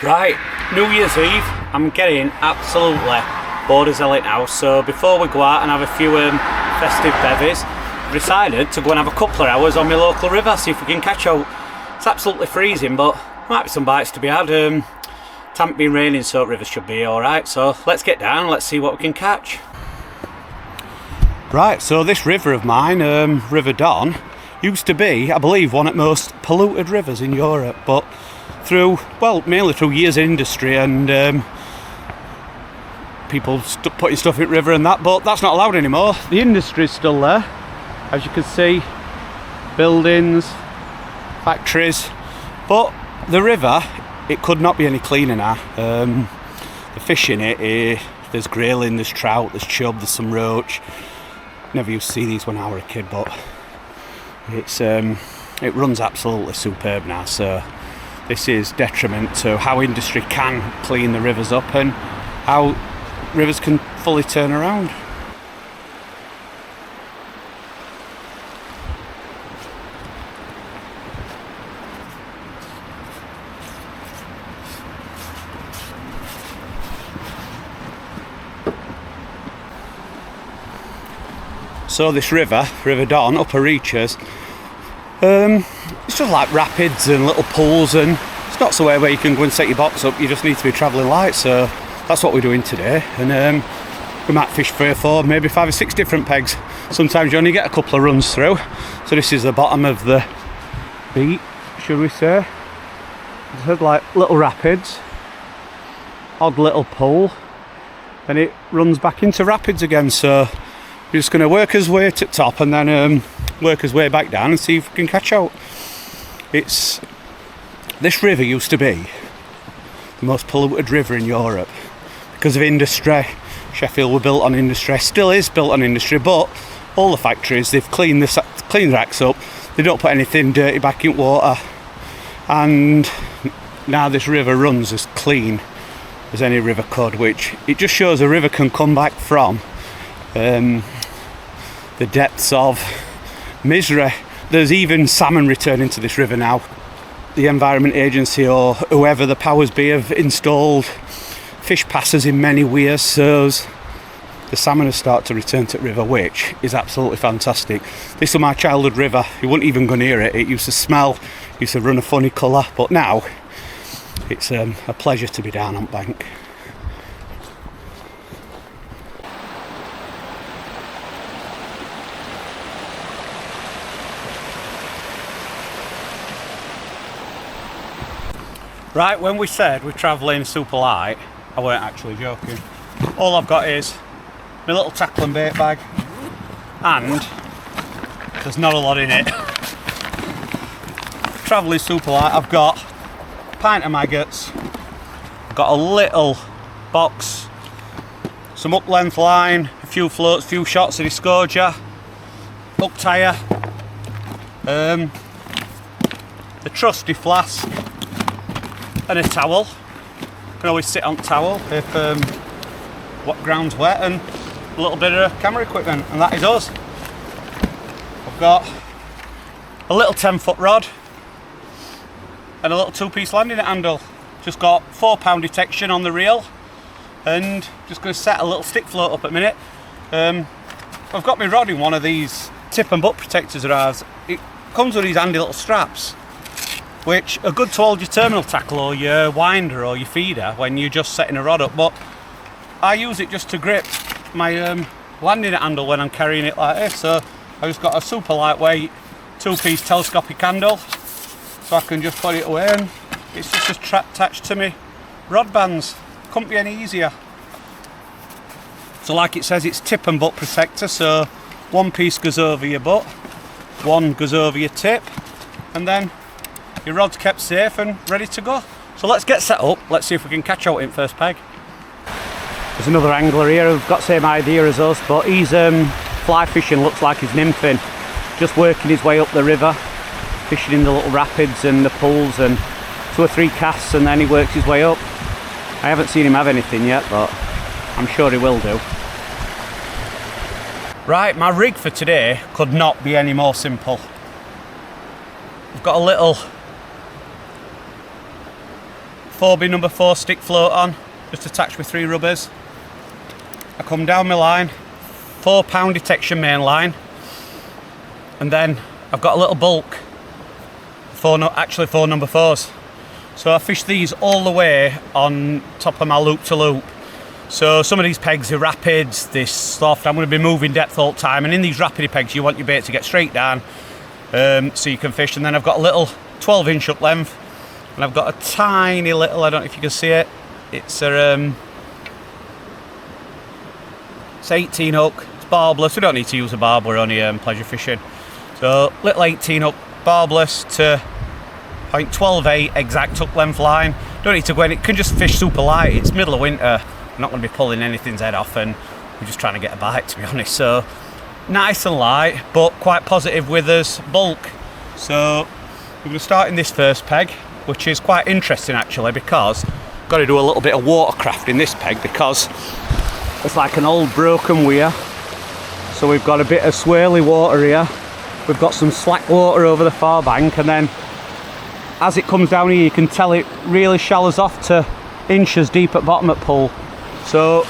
Right, New Year's Eve, I'm getting absolutely bored as hell now, so before we go out and have a few festive bevies, I've decided to go and have a couple of hours on my local river, see if we can catch out. It's absolutely freezing, but there might be some bites to be had. It hasn't been raining, so rivers should be alright, so let's get down, let's see what we can catch. Right, so this river of mine, River Don, used to be, I believe, one of the most polluted rivers in Europe, but mainly through years of industry and people putting stuff in the river and that, but that's not allowed anymore. The industry's still there, as you can see, buildings, factories, but the river, it could not be any cleaner now. The fish in it, there's grayling, there's trout, there's chub, there's some roach. Never used to see these when I was a kid, but it runs absolutely superb now, so this is detriment to how industry can clean the rivers up and how rivers can fully turn around. So this river, River Don, upper reaches, it's just like rapids and little pools, and it's not somewhere where you can go and set your box up. You just need to be travelling light, so that's what we're doing today. And we might fish 3 or 4, maybe 5 or 6 different pegs. Sometimes you only get a couple of runs through. So this is the bottom of the beat, should we say. It's like little rapids, odd little pool, and it runs back into rapids again. So we're just going to work his way to the top and then work his way back down and see if we can catch out. This river used to be the most polluted river in Europe because of industry. Sheffield were built on industry, still is built on industry, but all the factories, they've cleaned the racks up, they don't put anything dirty back in water, and now this river runs as clean as any river could, which it just shows a river can come back from the depths of misery. There's even salmon returning to this river now. The Environment Agency or whoever the powers be have installed fish passers in many weirs, so the salmon have started to return to the river, which is absolutely fantastic. This was my childhood river. You wouldn't even go near it. It used to smell, used to run a funny colour, but now it's a pleasure to be down on bank. Right, when we said we're travelling super light, I weren't actually joking. All I've got is my little tackle and bait bag, and there's not a lot in it. Travelling super light, I've got a pint of maggots, I've got a little box, some up length line, a few floats, a few shots of discouragement, hook tire, the trusty flask, and a towel. You can always sit on towel if what ground's wet, and a little bit of camera equipment, and that is us. I've got a little 10-foot rod and a little 2-piece landing net handle. Just got 4-pound detection on the reel, and just going to set a little stick float up at a minute. I've got my rod in one of these tip and butt protectors of ours. It comes with these handy little straps, which are good to hold your terminal tackle or your winder or your feeder when you're just setting a rod up, but I use it just to grip my landing net handle when I'm carrying it like this. So I just got a super lightweight 2-piece telescopic handle, so I can just put it away, and it's just attached to me rod bands. Couldn't be any easier. So like it says, it's tip and butt protector, so 1 piece goes over your butt, 1 goes over your tip, and then your rod's kept safe and ready to go. So let's get set up, let's see if we can catch out in first peg. There's another angler here who's got the same idea as us, but he's fly fishing, looks like he's nymphing, just working his way up the river, fishing in the little rapids and the pools, and 2 or 3 casts, and then he works his way up. I haven't seen him have anything yet, but I'm sure he will do. Right, my rig for today could not be any more simple. I've got a little 4B number 4 stick float on, just attached with 3 rubbers. I come down my line, 4 pound detection main line, and then I've got a little bulk, actually 4 number 4s. So I fish these all the way on top of my loop to loop. So some of these pegs are rapids, they're soft, I'm going to be moving depth all the time, and in these rapidy pegs you want your bait to get straight down so you can fish. And then I've got a little 12-inch up length, and I've got a tiny little, I don't know if you can see it, it's 18 hook, it's barbless, we don't need to use a barb, we're only pleasure fishing. So little 18 hook barbless to 0.128 exact hook length line, don't need to go in, it can just fish super light, it's middle of winter. I'm not going to be pulling anything's head off, and we're just trying to get a bite, to be honest. So nice and light, but quite positive with us bulk. So we're going to start in this first peg, which is quite interesting actually, because I've got to do a little bit of watercraft in this peg because it's like an old broken weir. So we've got a bit of swirly water here, we've got some slack water over the far bank, and then as it comes down here you can tell it really shallows off to inches deep at bottom at pull. So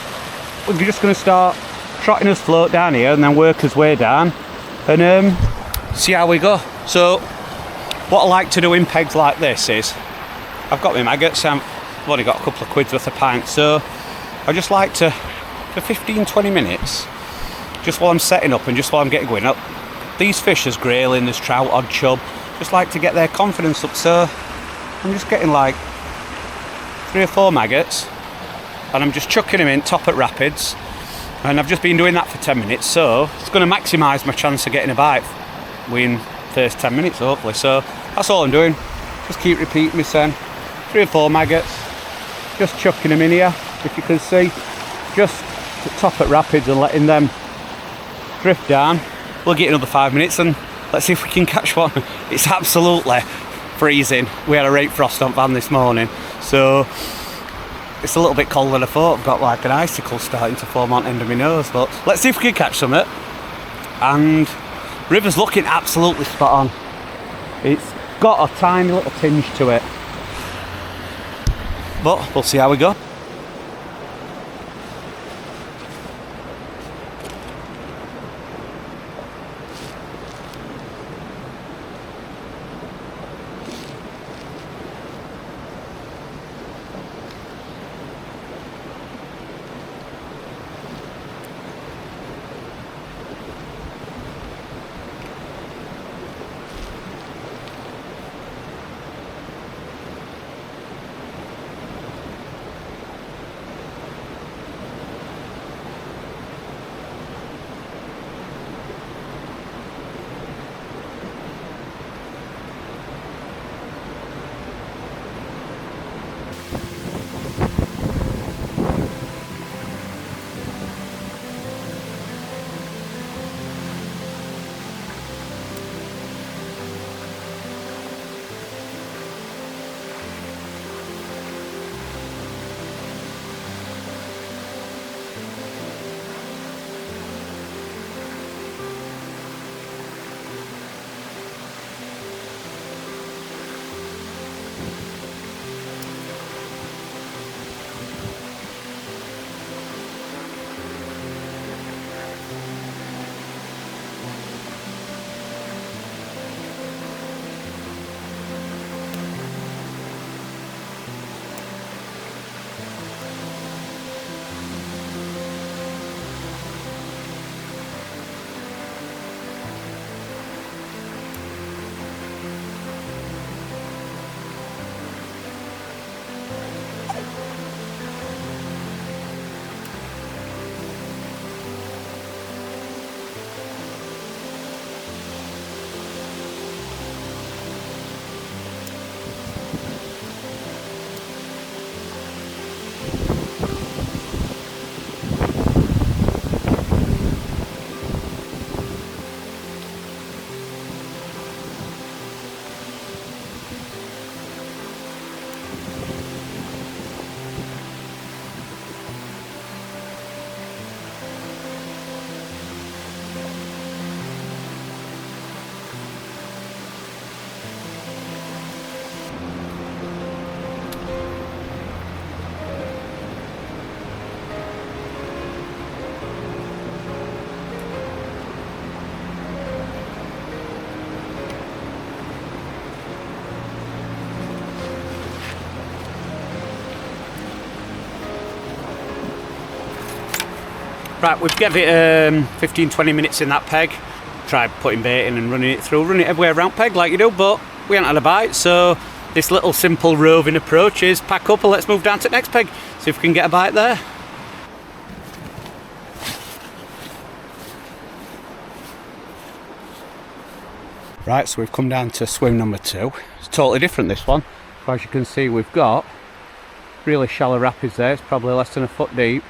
we're just going to start trotting his float down here and then work his way down and see how we go. So what I like to do in pegs like this is, I've got my maggots, I've only got a couple of quid's worth of pints, so I just like to, for 15-20 minutes, just while I'm setting up and just while I'm getting going up, these fish, there's grayling, there's trout, odd chub, just like to get their confidence up. So I'm just getting like 3 or 4 maggots, and I'm just chucking them in top at rapids, and I've just been doing that for 10 minutes, so it's going to maximise my chance of getting a bite within first 10 minutes hopefully. So that's all I'm doing, just keep repeating this then, 3 or 4 maggots, just chucking them in here, if you can see, just to top at rapids and letting them drift down. We'll get another 5 minutes and let's see if we can catch one. It's absolutely freezing, we had a rate frost on van this morning, so it's a little bit colder than I thought. I've got like an icicle starting to form on the end of my nose, but let's see if we can catch some of it. And river's looking absolutely spot on. It's got a tiny little tinge to it, but we'll see how we go. Right, we've given it 15-20 minutes in that peg. Tried putting bait in and running it through, running it everywhere around peg like you do, but we haven't had a bite, so this little simple roving approach is pack up and let's move down to the next peg, see if we can get a bite there. Right, so we've come down to swim number 2. It's totally different, this one. As you can see, we've got really shallow rapids there. It's probably less than a foot deep.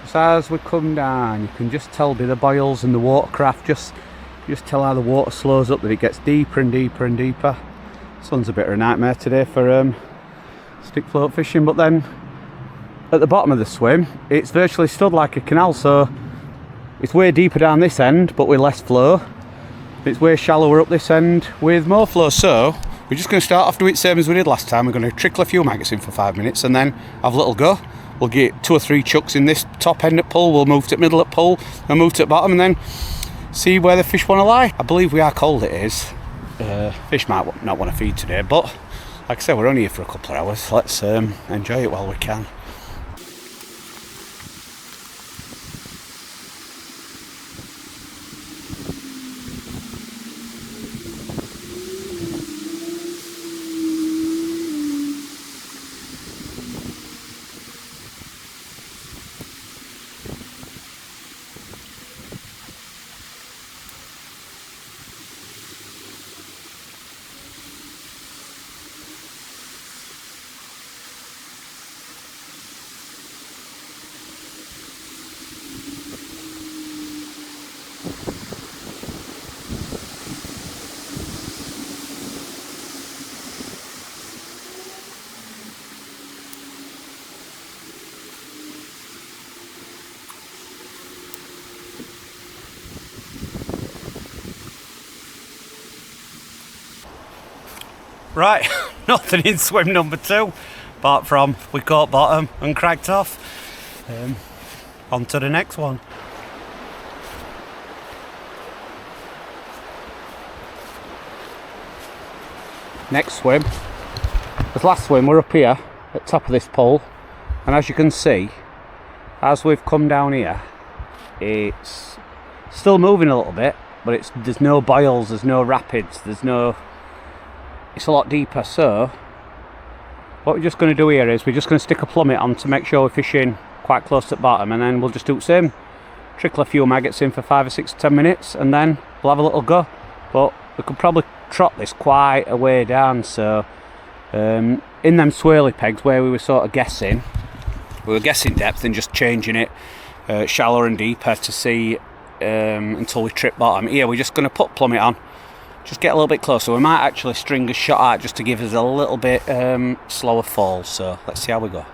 So as we come down, you can just tell by the boils and the watercraft, just tell how the water slows up, that it gets deeper and deeper and deeper. Sun's a bit of a nightmare today for stick float fishing, but then at the bottom of the swim, it's virtually stood like a canal, so it's way deeper down this end, but with less flow. It's way shallower up this end with more flow, so we're just going to start off doing it same as we did last time. We're going to trickle a few maggots in for 5 minutes and then have a little go. We'll get 2 or 3 chucks in this top end at pull, we'll move to the middle at pull, and move to the bottom, and then see where the fish want to lie. I believe we are cold, it is. Fish might not want to feed today, but like I said, we're only here for a couple of hours. Let's enjoy it while we can. Right, nothing in swim number 2, apart from we caught bottom and cracked off. On to the next one. Next swim. As last swim, we're up here at top of this pole, and as you can see, as we've come down here, it's still moving a little bit, but there's no boils, there's no rapids, it's a lot deeper. So what we're just going to do here is we're just going to stick a plummet on to make sure we're fishing quite close to the bottom, and then we'll just do the same, trickle a few maggots in for 5 or 6 or 10 minutes, and then we'll have a little go. But we could probably trot this quite a way down, so in them swirly pegs where we were sort of guessing, we were guessing depth and just changing it shallower and deeper to see until we trip bottom. Here we're just going to put plummet on, just get a little bit closer. We might actually string a shot out just to give us a little bit slower fall, so let's see how we go.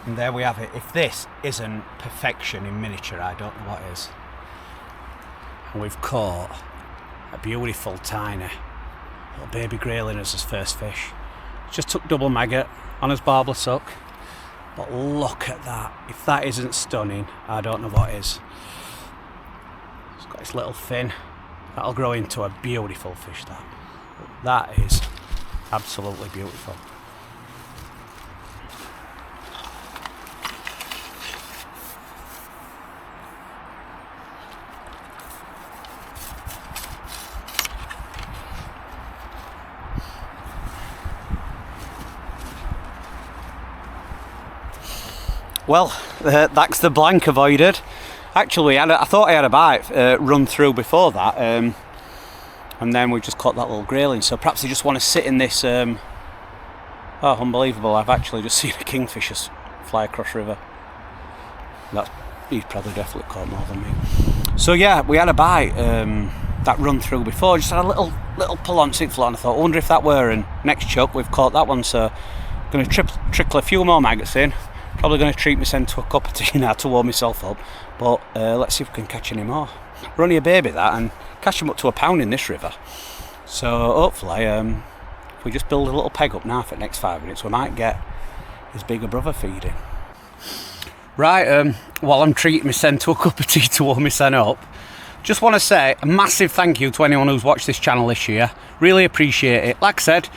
And there we have it. If this isn't perfection in miniature, I don't know what is. And we've caught a beautiful tiny little baby grayling as his first fish. Just took double maggot on his barbless hook. But look at that. If that isn't stunning, I don't know what is. It's got his little fin. That'll grow into a beautiful fish, that. That is absolutely beautiful. Well, that's the blank avoided. Actually, I thought I had a bite run through before that, and then we just caught that little grayling. So perhaps they just want to sit in this. Oh, unbelievable! I've actually just seen a kingfisher fly across river. He's probably definitely caught more than me. So yeah, we had a bite that run through before. Just had a little pull on 6 foot, and I thought, I wonder if that were. And next chuck, we've caught that one. So I'm going to trickle a few more maggots in. Probably going to treat myself to a cup of tea now to warm myself up, but let's see if we can catch any more. We're only a baby that, and catch them up to £1 in this river. So hopefully, if we just build a little peg up now for the next 5 minutes, we might get his bigger brother feeding. Right, while I'm treating myself to a cup of tea to warm myself up, just want to say a massive thank you to anyone who's watched this channel this year. Really appreciate it. Like I said,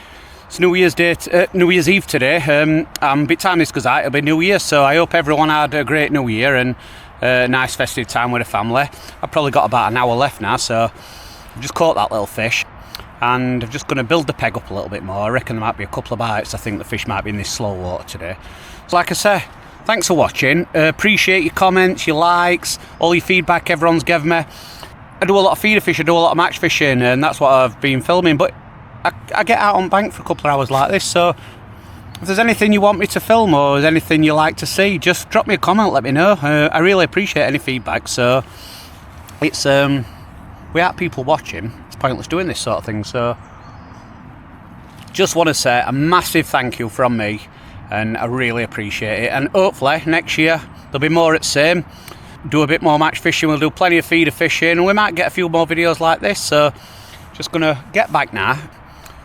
it's New Year's Eve today. I'm a bit time this goes out, it'll be New Year, so I hope everyone had a great New Year and a nice festive time with the family. I've probably got about an hour left now, so I've just caught that little fish and I'm just going to build the peg up a little bit more. I reckon there might be a couple of bites. I think the fish might be in this slow water today. So like I say, thanks for watching. Appreciate your comments, your likes, all your feedback everyone's given me. I do a lot of feeder fish, I do a lot of match fishing, and that's what I've been filming, but I get out on bank for a couple of hours like this, so if there's anything you want me to film or there's anything you like to see, just drop me a comment, let me know. I really appreciate any feedback. So it's without people watching, it's pointless doing this sort of thing. So just want to say a massive thank you from me, and I really appreciate it. And hopefully next year there'll be more at same, do a bit more match fishing, we'll do plenty of feeder fishing, and we might get a few more videos like this. So just gonna get back now,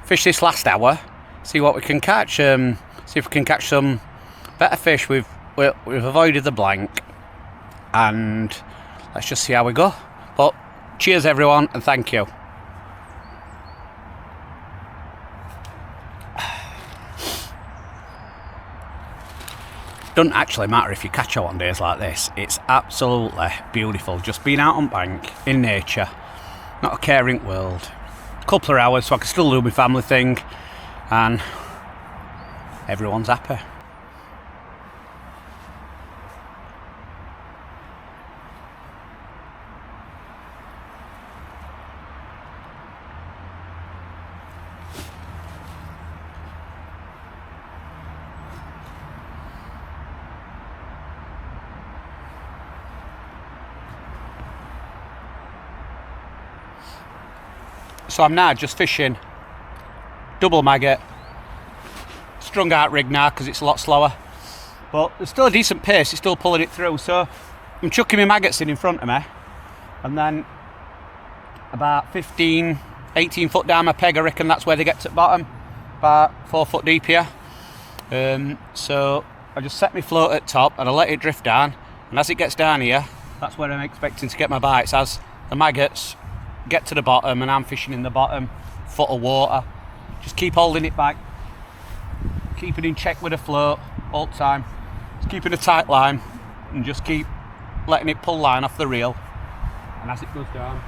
fish this last hour, see what we can catch, see if we can catch some better fish. We've avoided the blank, and let's just see how we go. But cheers everyone, and thank you. Doesn't actually matter if you catch her on days like this. It's absolutely beautiful just being out on bank in nature, not a caring world. A couple of hours so I can still do my family thing and everyone's happy. So I'm now just fishing double maggot, strung out rig now because it's a lot slower, but there's still a decent pace, it's still pulling it through. So I'm chucking my maggots in front of me, and then about 15, 18 foot down my peg, I reckon that's where they get to the bottom, about 4 foot deep here. So I just set my float at top and I let it drift down, and as it gets down here, that's where I'm expecting to get my bites, as the maggots get to the bottom and I'm fishing in the bottom foot of water. Just keep holding it back, keep it in check with the float all the time, just keeping a tight line and just keep letting it pull line off the reel, and as it goes down,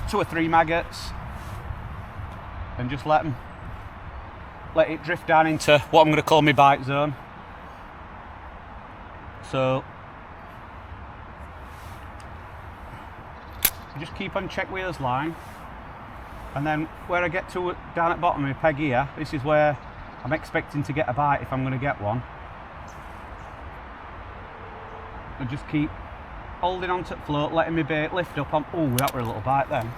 2 or 3 maggots, and just let it drift down into what I'm going to call my bite zone. So just keep on check with this line, and then where I get to down at bottom of my peg here, this is where I'm expecting to get a bite if I'm going to get one. And just keep holding on to the float, letting my bait lift up on. Oh, that were a little bite then.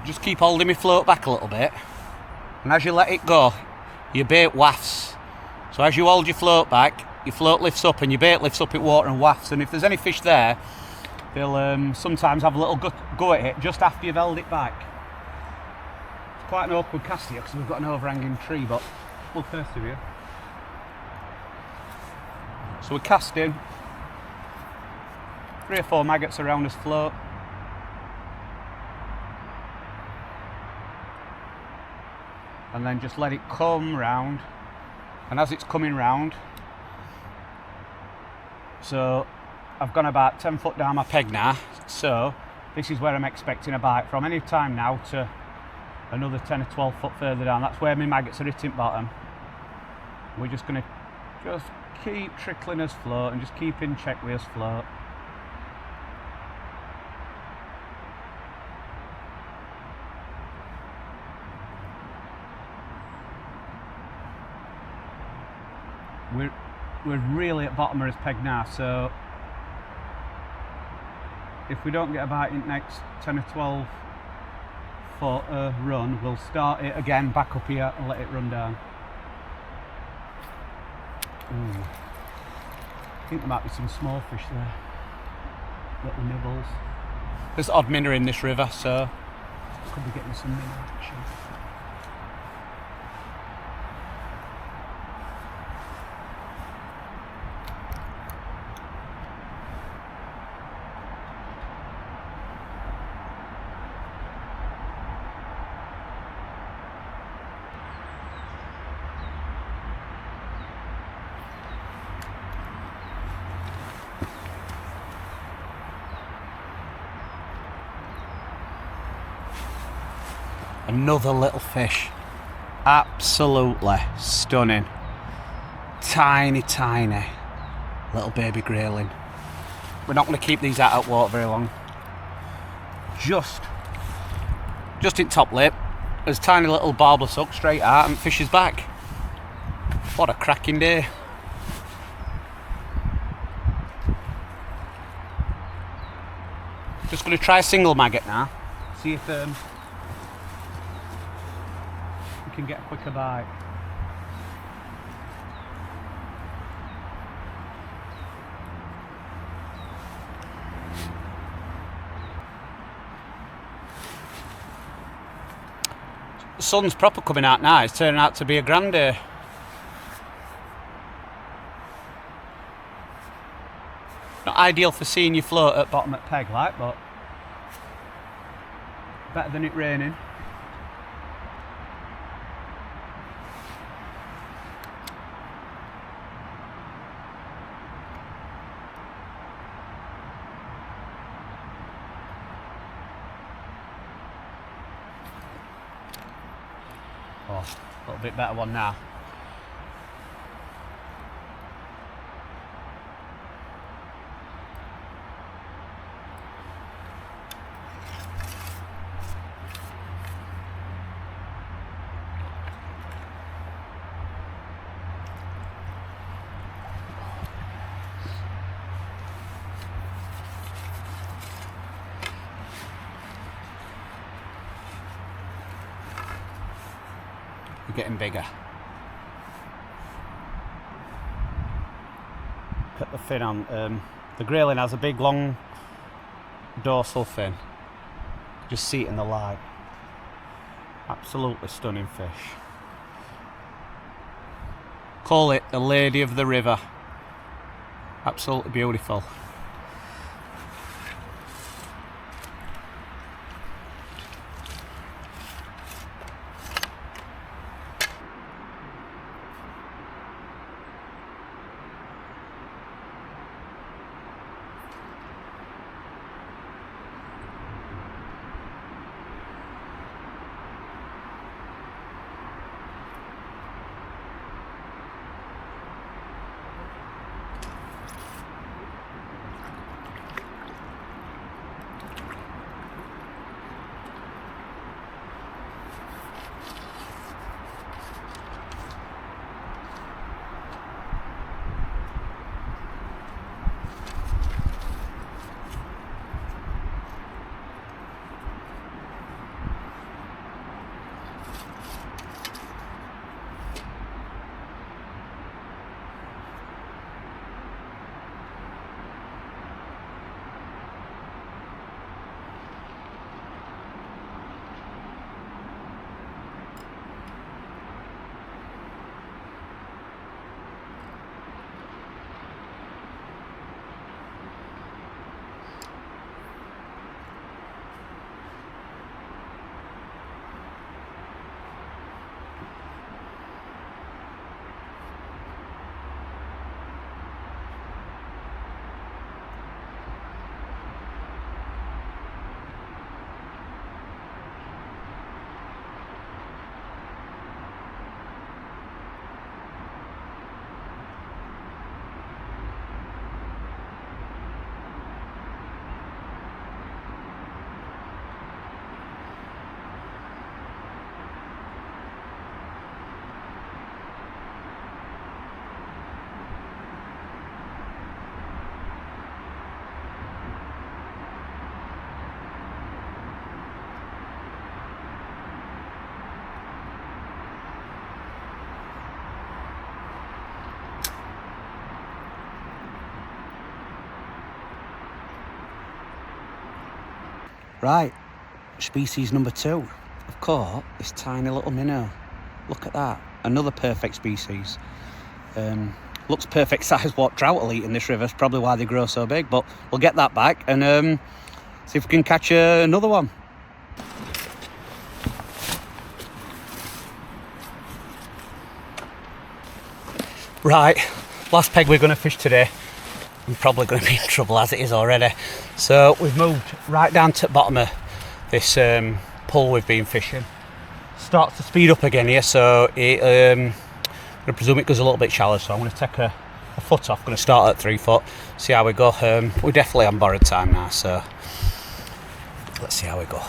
Just keep holding my float back a little bit, and as you let it go, your bait wafts. So as you hold your float back, your float lifts up and your bait lifts up in water and wafts, and if there's any fish there, they'll sometimes have a little go at it just after you've held it back. It's quite an awkward cast here because we've got an overhanging tree, but we'll persevere. So we're casting 3 or 4 maggots around this float. And then just let it come round, and as it's coming round, so I've gone about 10 foot down my peg now, so this is where I'm expecting a bite from. Any time now to another 10 or 12 foot further down, that's where my maggots are hitting bottom. We're just going to just keep trickling us float and just keep in check with us float. We're really at bottom of his peg now, so if we don't get a bite in the next 10 or 12 foot run, we'll start it again back up here and let it run down. Ooh. I think there might be some small fish there, little nibbles. There's odd minnow in this river, so could be getting some minnow action. Another little fish, absolutely stunning, tiny little baby grayling. We're not going to keep these out of water very long. Just in top lip, there's tiny little barbel suck straight out and fish is back. What a cracking day. Just going to try a single maggot now, see if can get a quicker bite. The sun's proper coming out now, it's turning out to be a grand day. Not ideal for seeing your float at bottom at peg like, but better than it raining. Oh, a little bit better one now. Getting bigger. Put the fin on. The grayling has a big long dorsal fin. Just see it in the light. Absolutely stunning fish. Call it the lady of the river. Absolutely beautiful. Right, species number 2. I've caught this tiny little minnow. Look at that, another perfect species. Looks perfect size what trout will eat in this river. It's probably why they grow so big, but we'll get that back and see if we can catch another one. Right, last peg we're going to fish today. I'm probably going to be in trouble as it is already. So we've moved right down to the bottom of this pool we've been fishing. Starts to speed up again here, so I presume it goes a little bit shallow, so I'm going to take a foot off. I'm going to start at 3 foot, see how we go. We're definitely on borrowed time now, so let's see how we go.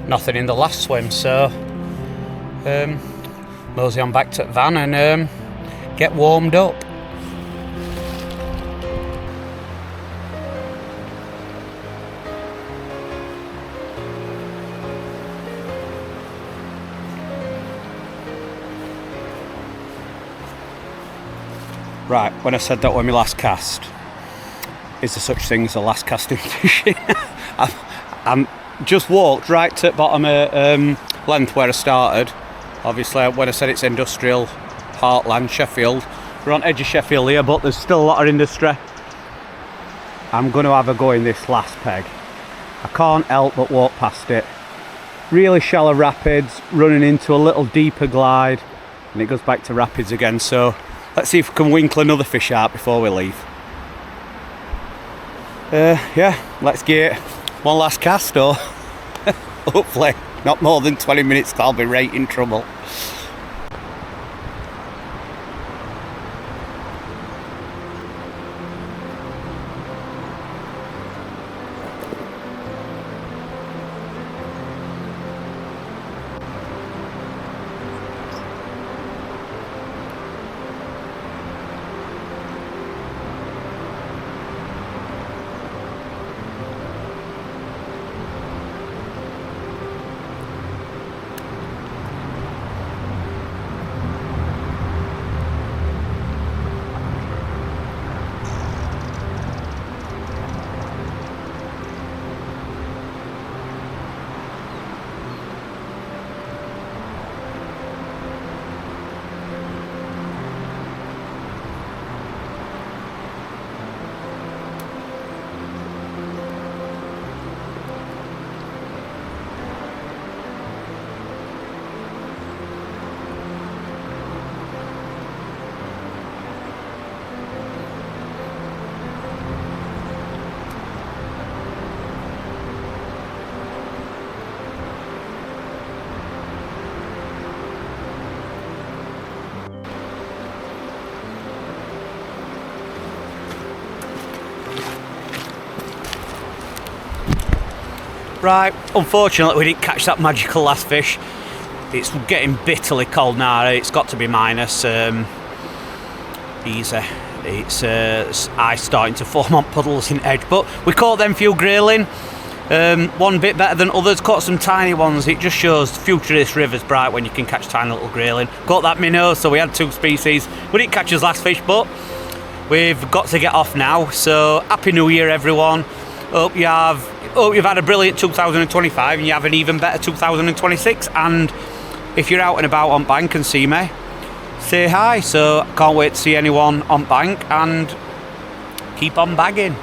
Nothing in the last swim, so mosey on back to the van and get warmed up. Right, when I said that when we last cast, is there such thing as a last casting fishing? I'm just walked right to the bottom of length where I started. Obviously, when I said it's industrial heartland, Sheffield, we're on edge of Sheffield here, but there's still a lot of industry. I'm going to have a go in this last peg. I can't help but walk past it. Really shallow rapids, running into a little deeper glide, and it goes back to rapids again. So let's see if we can winkle another fish out before we leave. Yeah, let's get one last cast, or hopefully not more than 20 minutes, I'll be right in trouble. Right, unfortunately we didn't catch that magical last fish. It's getting bitterly cold now. It's got to be minus. Easy. It's ice starting to form on puddles in edge, but we caught them few grayling. One bit better than others. Caught some tiny ones. It just shows the future of this river's bright when you can catch tiny little grayling. Caught that minnow, so we had 2 species. We didn't catch his last fish, but we've got to get off now. So happy New Year, everyone. Hope you've had a brilliant 2025 and you have an even better 2026. And if you're out and about on bank and see me, say hi. So can't wait to see anyone on bank, and keep on bagging.